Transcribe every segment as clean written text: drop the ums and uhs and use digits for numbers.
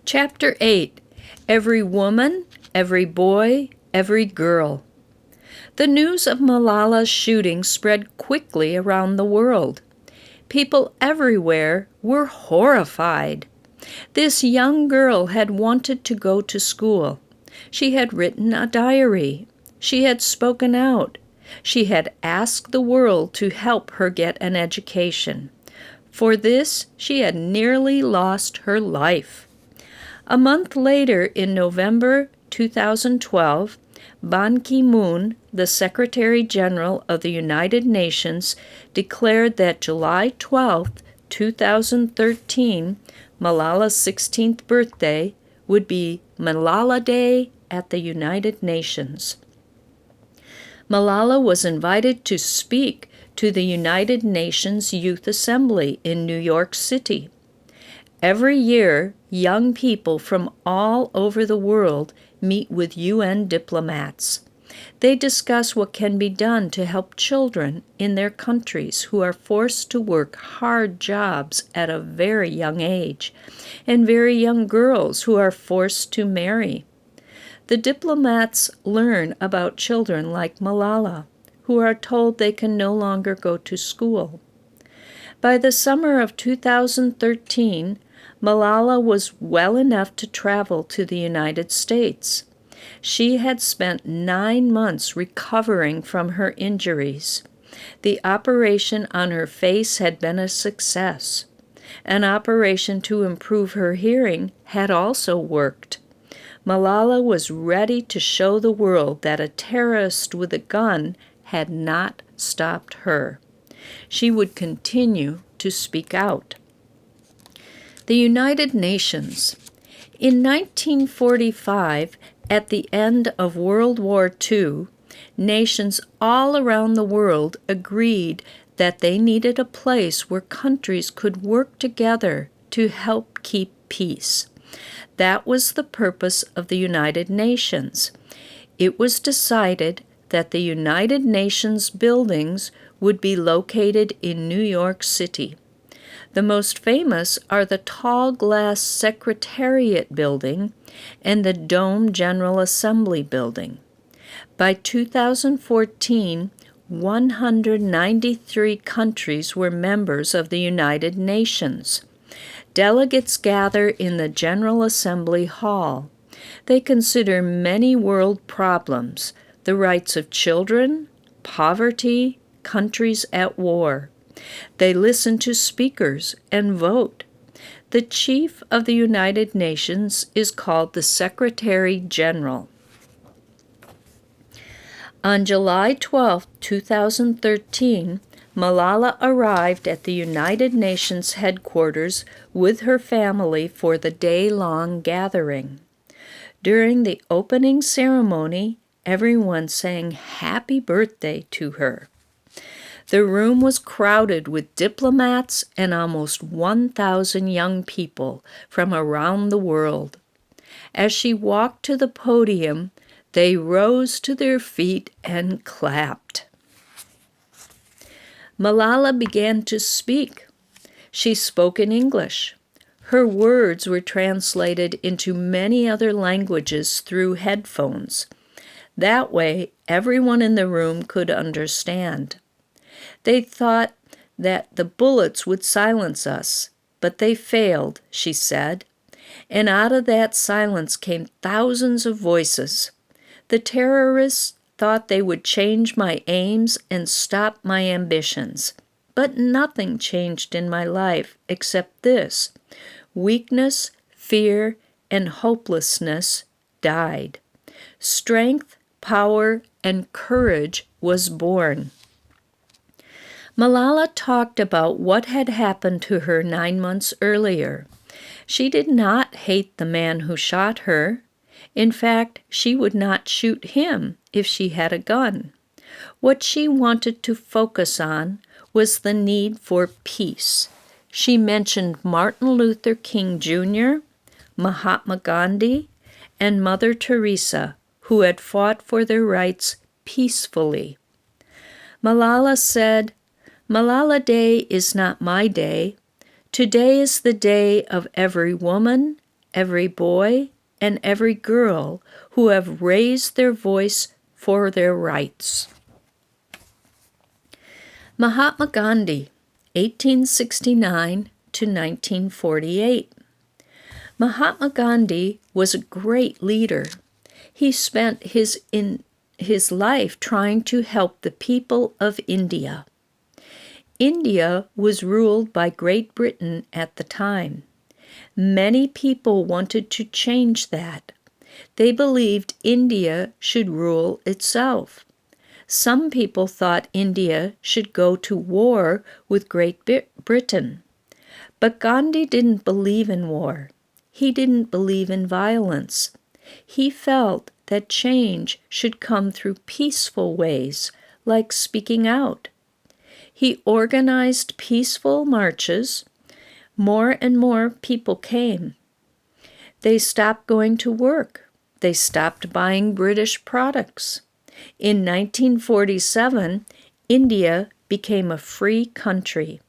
Chapter 8. Every Woman, Every Boy, Every Girl. The news of Malala's shooting spread quickly around the world. People everywhere were horrified. This young girl had wanted to go to school. She had written a diary. She had spoken out. She had asked the world to help her get an education. For this, she had nearly lost her life. A month later, in November 2012, Ban Ki-moon, the Secretary General of the United Nations, declared that July 12, 2013, Malala's 16th birthday, would be Malala Day at the United Nations. Malala was invited to speak to the United Nations Youth Assembly in New York City. Every year, young people from all over the world meet with UN diplomats. They discuss what can be done to help children in their countries who are forced to work hard jobs at a very young age, and very young girls who are forced to marry. The diplomats learn about children like Malala, who are told they can no longer go to school. By the summer of 2013, Malala was well enough to travel to the United States. She had spent 9 months recovering from her injuries. The operation on her face had been a success. An operation to improve her hearing had also worked. Malala was ready to show the world that a terrorist with a gun had not stopped her. She would continue to speak out. The United Nations. In 1945, at the end of World War II, nations all around the world agreed that they needed a place where countries could work together to help keep peace. That was the purpose of the United Nations. It was decided that the United Nations buildings would be located in New York City. The most famous are the tall glass Secretariat Building and the Dome General Assembly Building. By 2014, 193 countries were members of the United Nations. Delegates gather in the General Assembly Hall. They consider many world problems: the rights of children, poverty, countries at war. They listen to speakers and vote. The chief of the United Nations is called the Secretary General. On July 12, 2013, Malala arrived at the United Nations headquarters with her family for the day-long gathering. During the opening ceremony, everyone sang happy birthday to her. The room was crowded with diplomats and almost 1,000 young people from around the world. As she walked to the podium, they rose to their feet and clapped. Malala began to speak. She spoke in English. Her words were translated into many other languages through headphones. That way, everyone in the room could understand. They thought that the bullets would silence us, but they failed, she said. And out of that silence came thousands of voices. The terrorists thought they would change my aims and stop my ambitions. But nothing changed in my life except this: weakness, fear, and hopelessness died. Strength, power, and courage was born. Malala talked about what had happened to her 9 months earlier. She did not hate the man who shot her. In fact, she would not shoot him if she had a gun. What she wanted to focus on was the need for peace. She mentioned Martin Luther King Jr., Mahatma Gandhi, and Mother Teresa, who had fought for their rights peacefully. Malala said, "Malala Day is not my day. Today is the day of every woman, every boy, and every girl who have raised their voice for their rights. Mahatma Gandhi, 1869 to 1948. Mahatma Gandhi was a great leader. He spent his life trying to help the people of India. India was ruled by Great Britain at the time. Many people wanted to change that. They believed India should rule itself. Some people thought India should go to war with Great Britain. But Gandhi didn't believe in war. He didn't believe in violence. He felt that change should come through peaceful ways, like speaking out. He organized peaceful marches. More and more people came. They stopped going to work. They stopped buying British products. In 1947, India became a free country.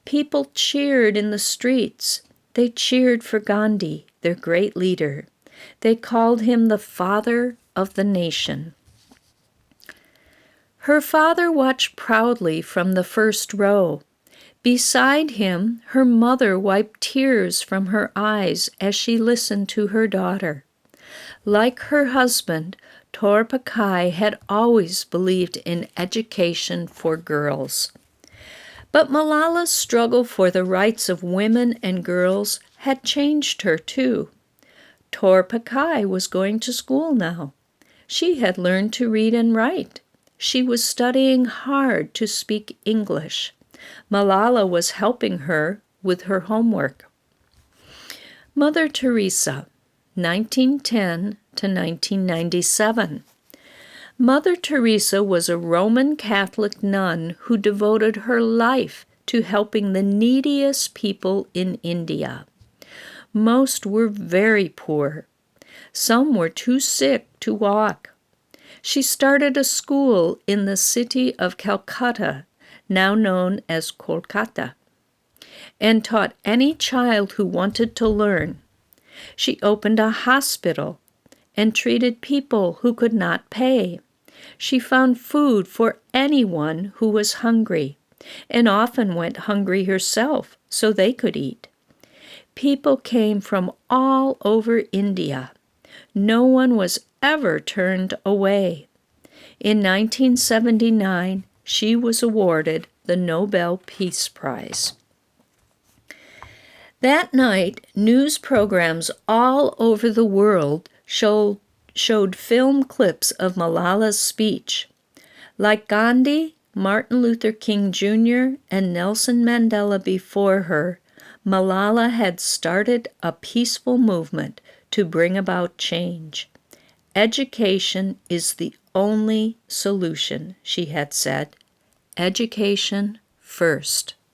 People cheered in the streets. They cheered for Gandhi, their great leader. They called him the father of the nation. Her father watched proudly from the first row. Beside him, her mother wiped tears from her eyes as she listened to her daughter. Like her husband, Torpakai had always believed in education for girls. But Malala's struggle for the rights of women and girls had changed her too. Torpakai was going to school now. She had learned to read and write. She was studying hard to speak English. Malala was helping her with her homework. Mother Teresa, 1910 to 1997. Mother Teresa was a Roman Catholic nun who devoted her life to helping the neediest people in India. Most were very poor. Some were too sick to walk. She started a school in the city of Calcutta, now known as Kolkata, and taught any child who wanted to learn. She opened a hospital and treated people who could not pay. She found food for anyone who was hungry, and often went hungry herself so they could eat. People came from all over India. No one was ever turned away. In 1979, she was awarded the Nobel Peace Prize. That night, news programs all over the world showed film clips of Malala's speech. Like Gandhi, Martin Luther King Jr., and Nelson Mandela before her, Malala had started a peaceful movement to bring about change. Education is the only solution, she had said. Education first.